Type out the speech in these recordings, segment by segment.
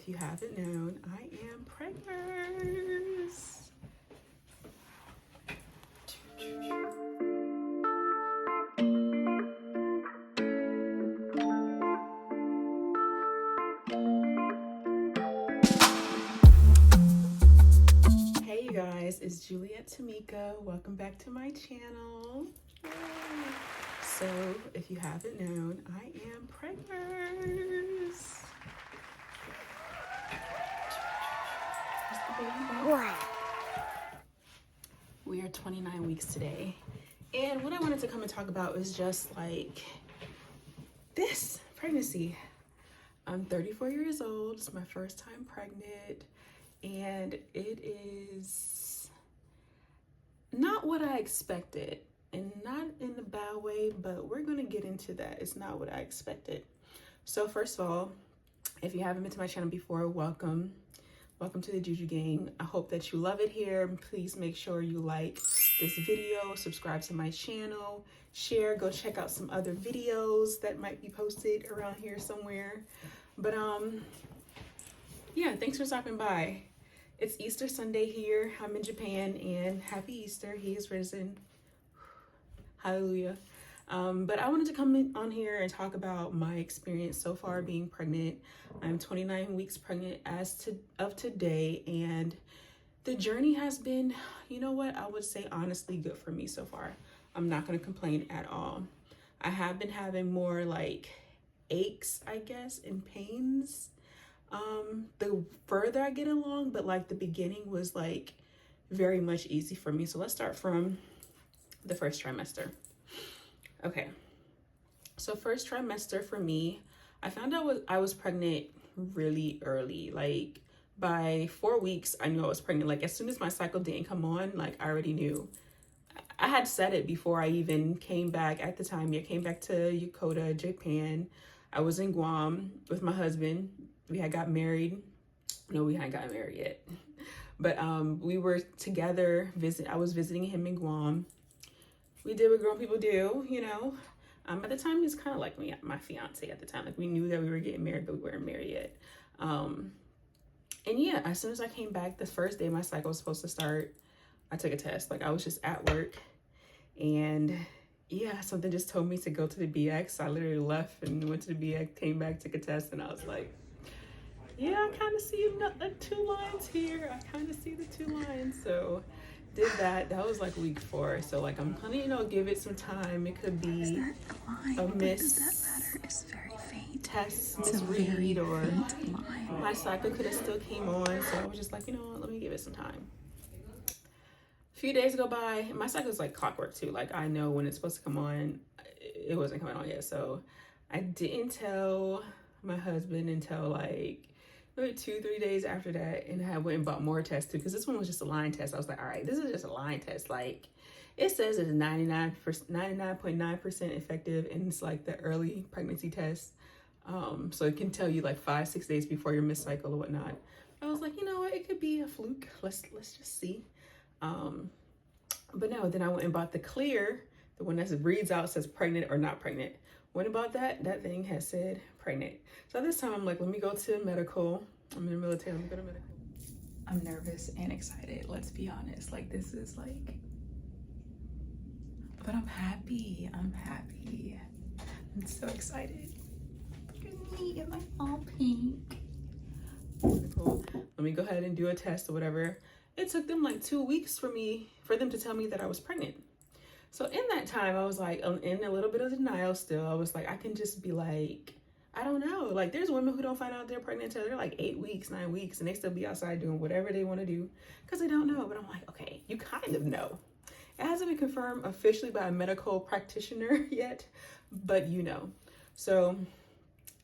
you haven't known, I am pregnant. Hey you guys, it's Juliet Tamika. Welcome back to my channel. Yay. So if you haven't known, I am pregnant. We are 29 weeks today, and what I wanted to come and talk about is just like this pregnancy. I'm 34 years old. It's my first time pregnant, and it is not what I expected, and not in a bad way, but we're gonna get into that. It's not what I expected. So first of all, if you haven't been to my channel before, welcome to the Juju gang. I hope that you love it here. Please make sure you like this video, subscribe to my channel, share, go check out some other videos that might be posted around here somewhere. But yeah, thanks for stopping by. It's Easter Sunday here. I'm in Japan, and happy Easter. He is risen. Hallelujah. But I wanted to come on here and talk about my experience so far being pregnant. I'm 29 weeks pregnant of today, and the journey has been, you know what, I would say honestly good for me so far. I'm not going to complain at all. I have been having more like aches, I guess, and pains the further I get along, but like the beginning was like very much easy for me. So let's start from the first trimester. Okay, so first trimester for me, I found out I was pregnant really early. Like by 4 weeks, I knew I was pregnant. Like as soon as my cycle didn't come on, like I already knew. I had said it before I even came back at the time. I came back to Yokota, Japan. I was in Guam with my husband. We had got married. No, we hadn't gotten married yet. But we were together. I was visiting him in Guam. We did what grown people do, you know. At the time, he was kind of like my fiance at the time. Like we knew that we were getting married, but we weren't married yet. And yeah, as soon as I came back, the first day my cycle was supposed to start, I took a test. Like I was just at work, and yeah, something just told me to go to the BX. I literally left and went to the BX, came back, took a test, and I was like, yeah, I kind of see the 2 lines here. I kind of see the 2 lines. So did that. That was like week 4. So like I'm gonna, you know, give it some time. It could be a miss. That matter is very faint. Test, misread, or my cycle could have still came on. So I was just like, you know what, let me give it some time. A few days go by. My cycle is like clockwork too. Like I know when it's supposed to come on. It wasn't coming on yet. So I didn't tell my husband until like maybe 2-3 days after that, and I went and bought more tests too, because this one was just a line test. I was like, all right, this is just a line test. Like it says it's 99.9% effective, and it's like the early pregnancy test. So it can tell you like 5-6 days before your missed cycle or whatnot. I was like, you know what, it could be a fluke. Let's just see. But no, then I went and bought the clear, the one that reads out, says pregnant or not pregnant. Went about that thing has said pregnant. So this time I'm like, let me go to medical. I'm in the military, let me go to medical. I'm nervous and excited, let's be honest. Like this is like, but I'm happy. I'm so excited. Look at me, am I all pink? Cool. Let me go ahead and do a test or whatever. It took them like 2 weeks for them to tell me that I was pregnant. So in that time, I was like in a little bit of denial still. I was like, I can just be like, I don't know. Like there's women who don't find out they're pregnant until they're like 8 weeks, 9 weeks, and they still be outside doing whatever they want to do because they don't know. But I'm like, okay, you kind of know. It hasn't been confirmed officially by a medical practitioner yet, but you know. So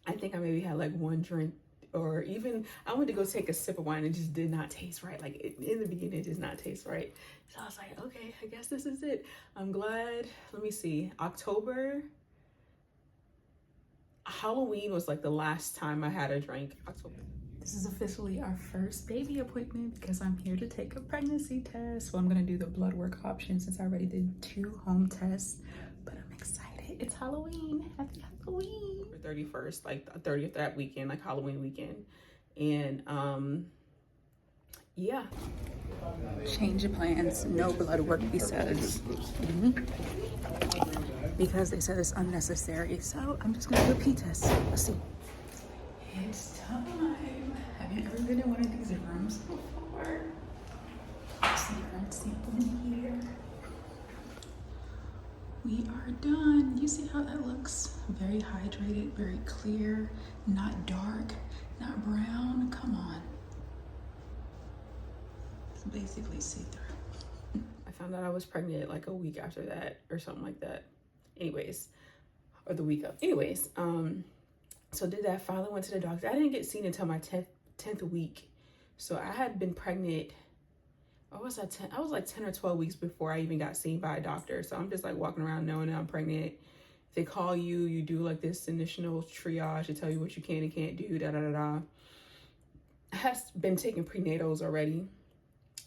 I think I maybe had like 1 drink, or even I went to go take a sip of wine and it just did not taste right. Like in the beginning, it did not taste right. So I was like, okay, I guess this is it. I'm glad. Let me see. Halloween was like the last time I had a drink. October. This is officially our first baby appointment because I'm here to take a pregnancy test. So I'm gonna do the blood work option since I already did 2 home tests, but I'm excited. It's Halloween. Happy Halloween. 31st, like the 30th that weekend, like Halloween weekend. And yeah. Change of plans, no blood work, he says. Because they said it's unnecessary. So I'm just gonna do a pee test. Let's see. It's time. Have you ever been in one of these rooms before? See your sample in here. We are done. You see how that looks? Very hydrated, very clear, not dark, not brown. Come on. It's basically see-through. I found out I was pregnant like a week after that or something like that. Anyways, or the week of. Anyways, so did that, finally went to the doctor. I didn't get seen until my 10th week. So I had been pregnant, I was like 10 or 12 weeks before I even got seen by a doctor. So I'm just like walking around knowing that I'm pregnant. They call you, you do like this initial triage to tell you what you can and can't do, I have been taking prenatals already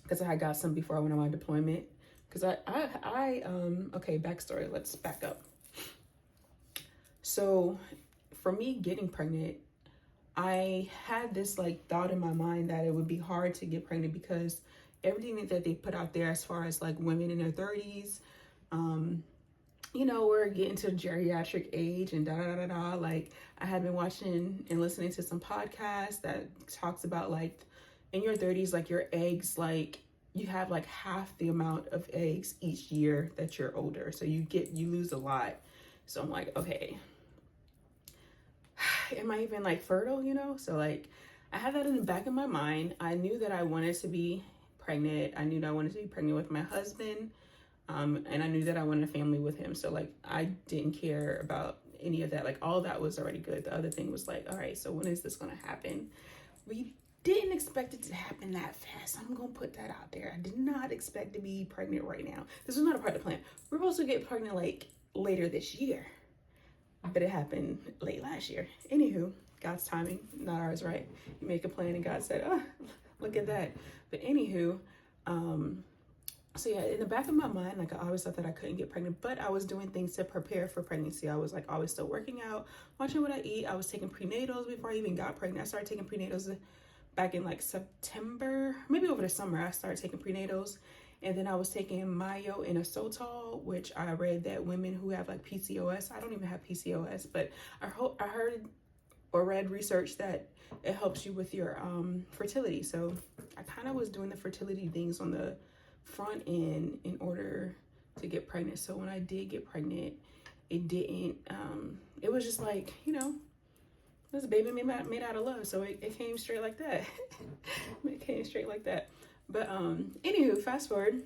because I had got some before I went on my deployment. Because okay, backstory, let's back up. So for me getting pregnant, I had this like thought in my mind that it would be hard to get pregnant because everything that they put out there as far as like women in their 30s, you know, we're getting to geriatric age and like I had been watching and listening to some podcasts that talks about like in your 30s, like your eggs, like you have like half the amount of eggs each year that you're older. So you lose a lot. So I'm like, okay, am I even like fertile, you know? So like I had that in the back of my mind. I knew that I wanted to be pregnant. I knew that I wanted to be pregnant with my husband. And I knew that I wanted a family with him. So like, I didn't care about any of that. Like all that was already good. The other thing was like, all right, so when is this going to happen? We didn't expect it to happen that fast. I'm going to put that out there. I did not expect to be pregnant right now. This was not a part of the plan. We're supposed to get pregnant like later this year, but it happened late last year. Anywho, God's timing, not ours, right? You make a plan and God said, oh, look at that. But anywho, so yeah, in the back of my mind, like I always thought that I couldn't get pregnant, but I was doing things to prepare for pregnancy. I was like always still working out, watching what I eat. I was taking prenatals before I even got pregnant. I started taking prenatals back in like September, maybe over the summer. I started taking prenatals, and then I was taking Mayo and Isotal, which I read that women who have like PCOS, I don't even have PCOS, but I heard or read research that it helps you with your fertility. So I kind of was doing the fertility things on the front end in order to get pregnant. So when I did get pregnant, it didn't, it was just like, you know, this baby made out of love. So it came straight like that. It came straight like that. But anywho, fast forward,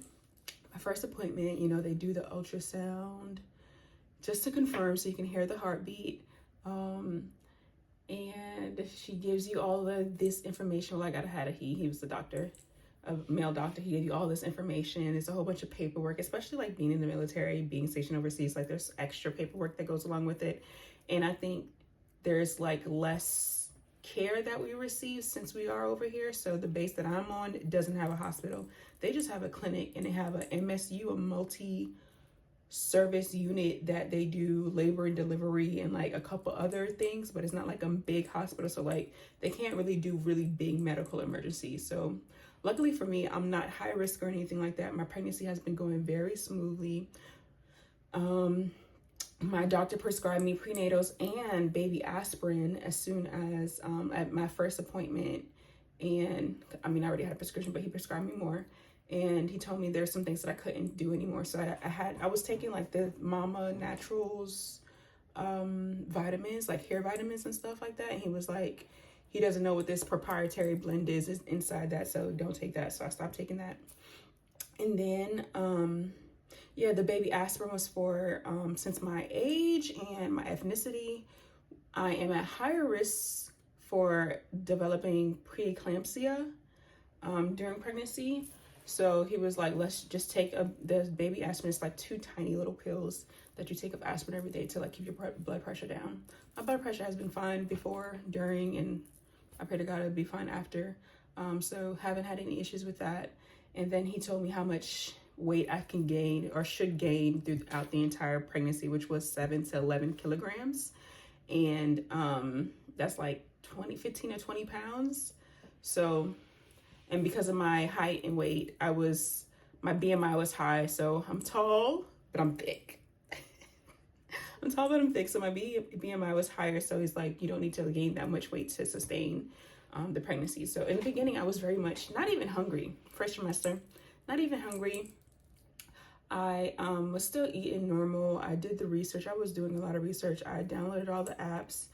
my first appointment, you know, they do the ultrasound just to confirm so you can hear the heartbeat. And she gives you all of this information. Well, I had he was the doctor, a male doctor. He gave you all this information. It's a whole bunch of paperwork, especially like being in the military, being stationed overseas, like there's extra paperwork that goes along with it. And I think there's like less care that we receive since we are over here. So the base that I'm on doesn't have a hospital. They just have a clinic, and they have a MSU, a multi-service unit that they do labor and delivery and like a couple other things, but it's not like a big hospital. So like they can't really do really big medical emergencies. So luckily for me, I'm not high risk or anything like that. My pregnancy has been going very smoothly. My doctor prescribed me prenatals and baby aspirin as soon as at my first appointment. And I mean, I already had a prescription, but he prescribed me more. And he told me there's some things that I couldn't do anymore. So I was taking like the Mama Naturals vitamins, like hair vitamins and stuff like that. And he was like, he doesn't know what this proprietary blend is inside that, so don't take that. So I stopped taking that. And then yeah, the baby aspirin was for since my age and my ethnicity, I am at higher risk for developing preeclampsia during pregnancy. So he was like, let's just take the baby aspirin. It's like 2 tiny little pills that you take of aspirin every day to like keep your blood pressure down. My blood pressure has been fine before, during, and I pray to God it'll be fine after. So haven't had any issues with that. And then he told me how much weight I can gain or should gain throughout the entire pregnancy, which was 7 to 11 kilograms. And that's like 15 or 20 pounds. So, and because of my height and weight, my BMI was high. So I'm tall, but I'm thick. I'm tall, but I'm thick. So my BMI was higher. So he's like, you don't need to gain that much weight to sustain the pregnancy. So in the beginning, I was very much not even hungry. First trimester, not even hungry. I was still eating normal. I did the research. I was doing a lot of research. I downloaded all the apps.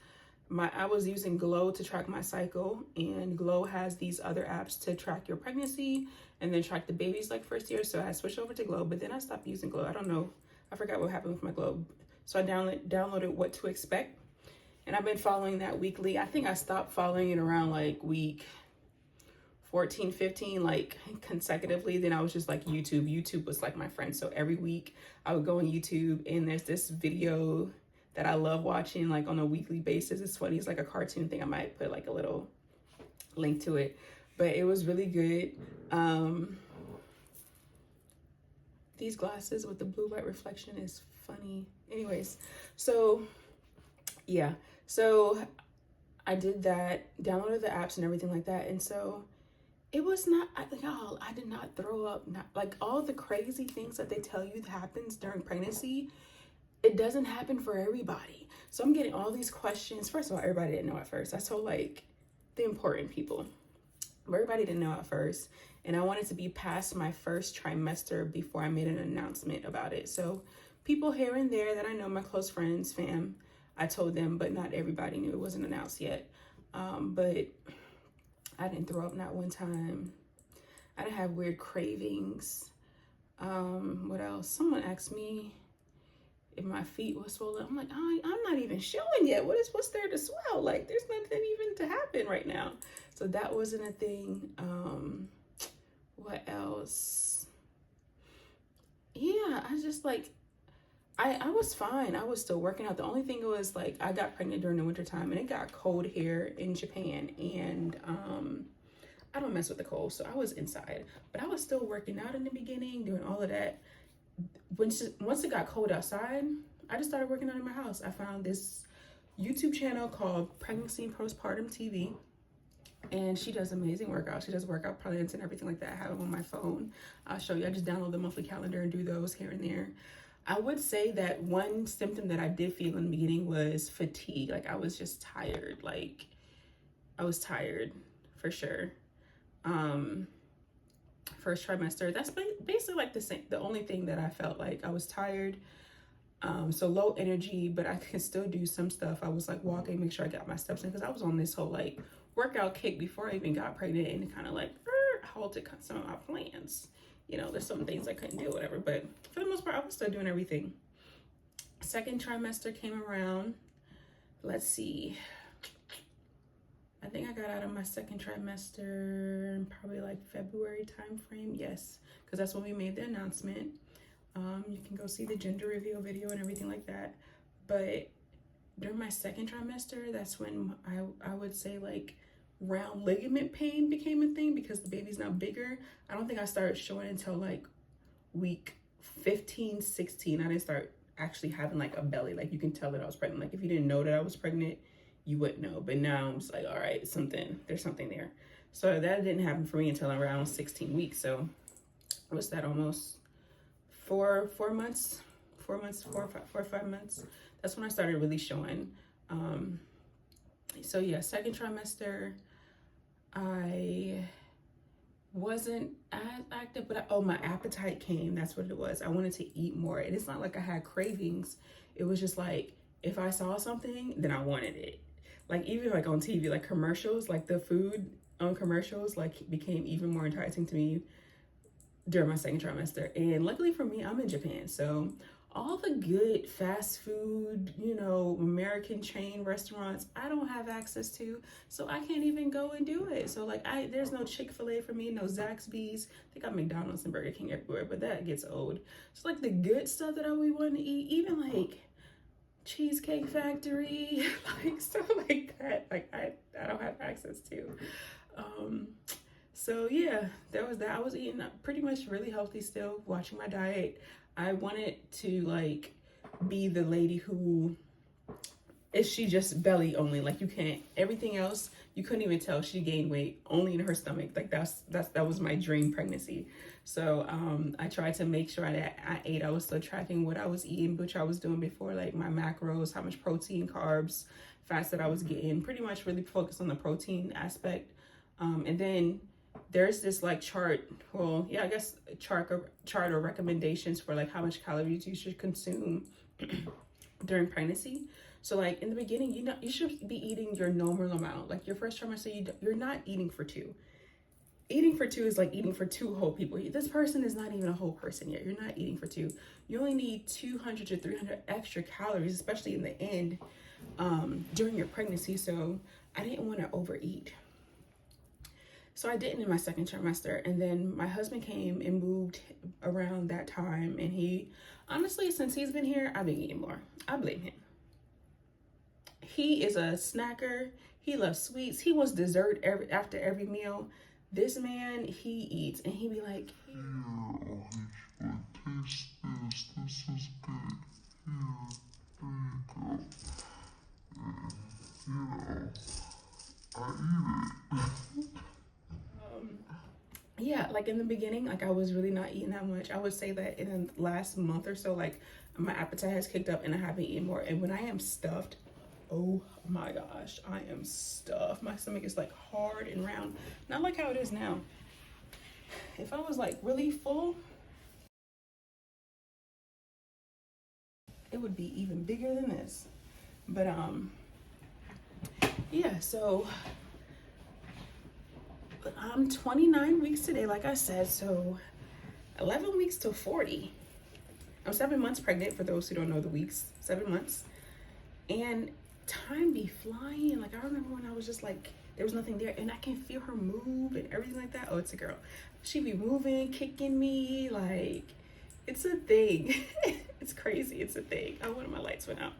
I was using Glow to track my cycle, and Glow has these other apps to track your pregnancy and then track the baby's like first year. So I switched over to Glow, but then I stopped using Glow. I don't know. I forgot what happened with my Glow. So I downloaded What to Expect, and I've been following that weekly. I think I stopped following it around like week 14, 15, like consecutively. Then I was just like YouTube. YouTube was like my friend. So every week I would go on YouTube, and there's this video that I love watching like on a weekly basis. It's funny. It's like a cartoon thing. I might put like a little link to it, but it was really good. These glasses with the blue-white reflection is funny. Anyways, so yeah. So I did that, downloaded the apps and everything like that. And so it was not, y'all, I did not throw up. Not like all the crazy things that they tell you happens during pregnancy. It doesn't happen for everybody. So I'm getting all these questions. First of all, everybody didn't know at first. I told like the important people, but everybody didn't know at first. And I wanted to be past my first trimester before I made an announcement about it. So people here and there that I know, my close friends, fam, I told them, but not everybody knew. It wasn't announced yet. But I didn't throw up not one time. I didn't have weird cravings. What else? Someone asked me if my feet were swollen. I'm like, I'm not even showing yet. What's there to swell? Like, there's nothing even to happen right now. So that wasn't a thing. What else? Yeah, I just like, I was fine. I was still working out. The only thing was like, I got pregnant during the winter time, and it got cold here in Japan. And I don't mess with the cold, so I was inside. But I was still working out in the beginning, doing all of that. Once it got cold outside, I just started working out in my house. I found this YouTube channel called Pregnancy and Postpartum TV, and she does amazing workouts. She does workout plans and everything like that. I have them on my phone. I'll show you. I just download the monthly calendar and do those here and there. I would say that one symptom that I did feel in the beginning was fatigue. Like I was just tired. Like I was tired for sure. First trimester, that's basically like the only thing that I felt like I was tired. So low energy, but I could still do some stuff. I was like walking, make sure I got my steps in, because I was on this whole like workout kick before I even got pregnant, and it kind of like halted some of my plans. You know, there's some things I couldn't do, whatever, but for the most part, I was still doing everything. Second trimester came around. Let's see. I think I got out of my second trimester in probably like February time frame. Yes, because that's when we made the announcement. You can go see the gender reveal video and everything like that. But during my second trimester, that's when I would say like round ligament pain became a thing, because the baby's now bigger. I don't think I started showing until like week 15, 16. I didn't start actually having like a belly. Like you can tell that I was pregnant. Like if you didn't know that I was pregnant, you wouldn't know. But now I'm just like, all right, there's something there. So that didn't happen for me until around 16 weeks. So what's that, almost four or 5 months? That's when I started really showing. So yeah, second trimester, I wasn't as active, but my appetite came. That's what it was. I wanted to eat more. And it's not like I had cravings. It was just like, if I saw something, then I wanted it. Like even like on TV, like commercials, like the food on commercials, like became even more enticing to me during my second trimester. And luckily for me, I'm in Japan. So all the good fast food, you know, American chain restaurants, I don't have access to, so I can't even go and do it. So like there's no Chick-fil-A for me, no Zaxby's. They got McDonald's and Burger King everywhere, but that gets old. So like the good stuff that I would want to eat, even like Cheesecake Factory, like stuff like that, like I don't have access to. So yeah, that was that. I was eating pretty much really healthy still, watching my diet. I wanted to like be the lady who is she just belly only. Like you can't, everything else, you couldn't even tell she gained weight only in her stomach. Like that was my dream pregnancy. So I tried to make sure that I ate. I was still tracking what I was eating, which I was doing before, like my macros, how much protein, carbs, fats that I was getting, pretty much really focused on the protein aspect. And then there's this like chart, well, yeah, I guess chart or recommendations for like how much calories you should consume during pregnancy. So like in the beginning, you should be eating your normal amount. Like your first trimester, you're not eating for two. Eating for two is like eating for two whole people. This person is not even a whole person yet. You're not eating for two. You only need 200 to 300 extra calories, especially in the end, during your pregnancy. So I didn't want to overeat. So I didn't in my second trimester. And then my husband came and moved around that time. And he, honestly, since he's been here, I've been eating more. I blame him. He is a snacker. He loves sweets. He wants dessert after every meal. This man, he eats and he be like, "Here, taste this. This is good. Here, there you go. I eat it." Yeah, like in the beginning, like I was really not eating that much. I would say that in the last month or so, like my appetite has kicked up and I haven't eaten more. And when I am stuffed, oh my gosh, I am stuffed. My stomach is like hard and round, not like how it is now. If I was like really full, it would be even bigger than this. But yeah, so I'm 29 weeks today, like I said, so 11 weeks to 40. I'm 7 months pregnant, for those who don't know the weeks, 7 months. And time be flying. Like I remember when I was just like, there was nothing there and I can feel her move and everything like that. Oh, it's a girl. She be moving, kicking me, like it's a thing. It's crazy, it's a thing. Oh, one of my lights went out.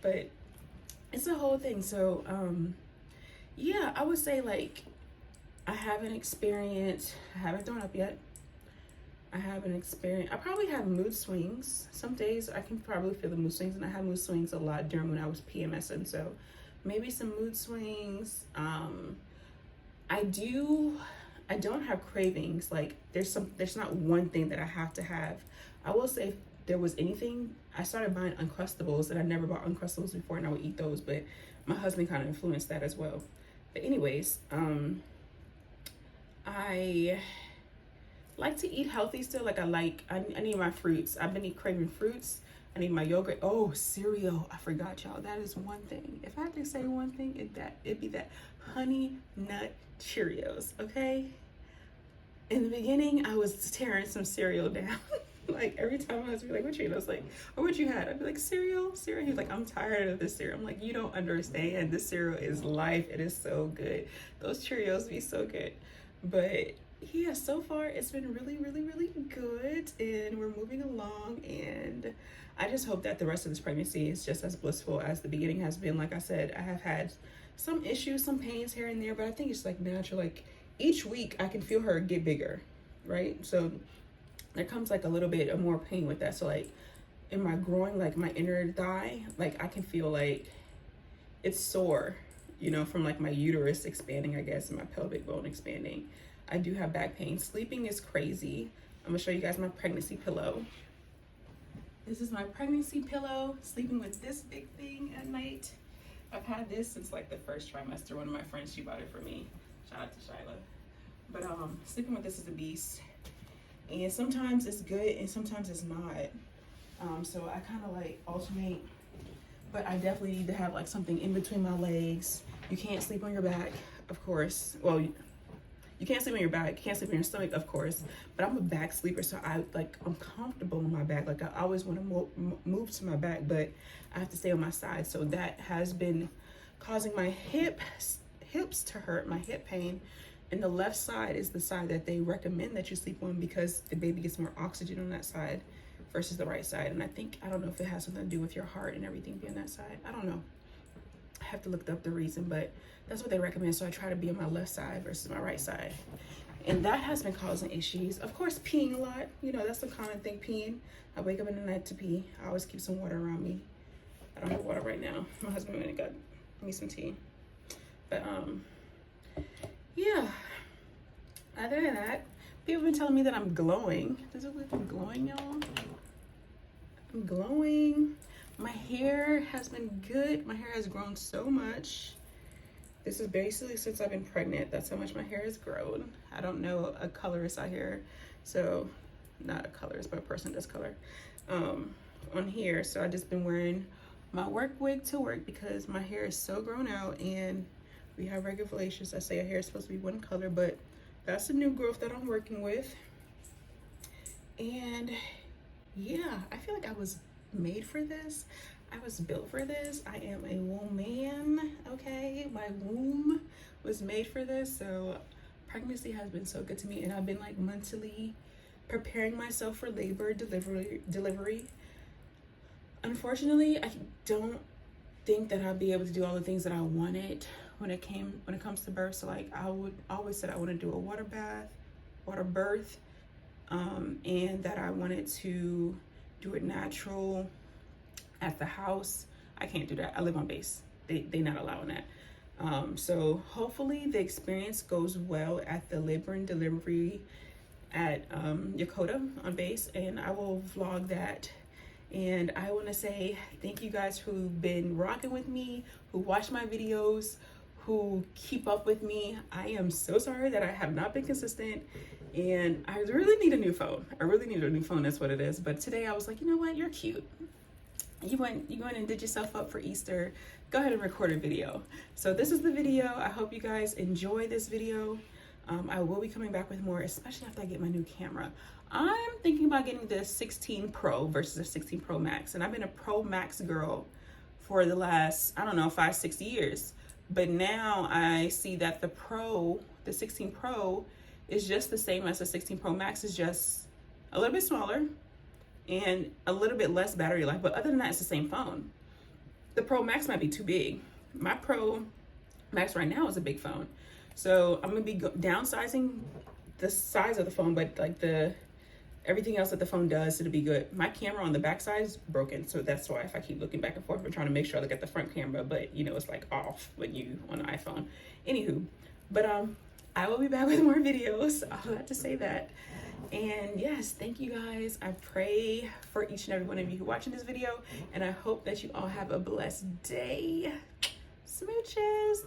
But it's a whole thing. So yeah, I would say like I haven't thrown up yet. I haven't experienced, I probably have mood swings. Some days I can probably feel the mood swings, and I had mood swings a lot during when I was PMSing. So maybe some mood swings. I don't have cravings. Like there's not one thing that I have to have. I will say if there was anything, I started buying Uncrustables, and I never bought Uncrustables before, and I would eat those, but my husband kind of influenced that as well. But anyways, I like to eat healthy still. Like I need my fruits. I've been craving fruits. I need my yogurt. Oh, cereal. I forgot, y'all. That is one thing. If I had to say one thing, it'd be that Honey Nut Cheerios, okay? In the beginning, I was tearing some cereal down. Like every time I was like, what Cheerios? Like, or what you had? I'd be like, cereal. He was like, I'm tired of this cereal. I'm like, you don't understand. This cereal is life. It is so good. Those Cheerios be so good. But yeah, so far it's been really, really, really good, and we're moving along, and I just hope that the rest of this pregnancy is just as blissful as the beginning has been. Like I said, I have had some issues, some pains here and there, but I think it's like natural. Like each week I can feel her get bigger, right? So there comes like a little bit of more pain with that. So like in my groin, like my inner thigh, like I can feel like it's sore, you know, from like my uterus expanding, I guess, and my pelvic bone expanding. I do have back pain. Sleeping is crazy. I'm gonna show you guys my pregnancy pillow. This is my pregnancy pillow, sleeping with this big thing at night. I've had this since like the first trimester. One of my friends, she bought it for me. Shout out to Shyla. But sleeping with this is a beast. And sometimes it's good and sometimes it's not. So I kind of like alternate, but I definitely need to have like something in between my legs. You can't sleep on your back, of course. Well, you can't sleep on your back, you can't sleep on your stomach, of course, but I'm a back sleeper, so I'm comfortable on my back. Like I always want to move to my back, but I have to stay on my side. So that has been causing my hips to hurt, my hip pain. And the left side is the side that they recommend that you sleep on because the baby gets more oxygen on that side versus the right side. And I don't know if it has something to do with your heart and everything being that side. I don't know. I have to look up the reason, but that's what they recommend. So I try to be on my left side versus my right side. And that has been causing issues. Of course, peeing a lot. You know, that's the common thing, peeing. I wake up in the night to pee. I always keep some water around me. I don't have water right now. My husband went and got me some tea. But yeah. Other than that, people have been telling me that I'm glowing. Does it look like I'm glowing, y'all? I'm glowing. My hair has been good. My hair has grown so much. This is basically since I've been pregnant. That's how much my hair has grown. I don't know a colorist out here. So, not a colorist, but a person does color. On here. So I just been wearing my work wig to work because my hair is so grown out and we have regulations that say our hair is supposed to be one color, but that's the new growth that I'm working with. And yeah, I feel like I was made for this. I was built for this. I am a woman, okay? My womb was made for this. So pregnancy has been so good to me, and I've been like mentally preparing myself for labor, delivery. Unfortunately, I don't think that I'll be able to do all the things that I wanted when it comes to birth. So like I would always said I want to do a water birth, and that I wanted to do it natural at the house. I can't do that. I live on base. They not allowing that. So hopefully the experience goes well at the labor and delivery at Yokota on base, and I will vlog that. And I want to say thank you guys who've been rocking with me, who watch my videos, who keep up with me. I am so sorry that I have not been consistent, and I really need a new phone. I really need a new phone, that's what it is. But today I was like, you know what, you're cute. You went and did yourself up for Easter. Go ahead and record a video. So this is the video. I hope you guys enjoy this video. I will be coming back with more, especially after I get my new camera. I'm thinking about getting the 16 Pro versus the 16 Pro Max. And I've been a Pro Max girl for the last, I don't know, 5-6 years. But now I see that the 16 Pro is just the same as the 16 Pro Max. Is just a little bit smaller and a little bit less battery life. But other than that, it's the same phone. The Pro Max might be too big. My Pro Max right now is a big phone. So I'm gonna be downsizing the size of the phone, but like everything else that the phone does, it'll be good. My camera on the back side is broken, so that's why if I keep looking back and forth, I'm trying to make sure I look at the front camera, but you know, it's like off when you on an iPhone. Anywho, but I will be back with more videos. I'll have to say that. And yes, thank you guys. I pray for each and every one of you who are watching this video, and I hope that you all have a blessed day. Smooches.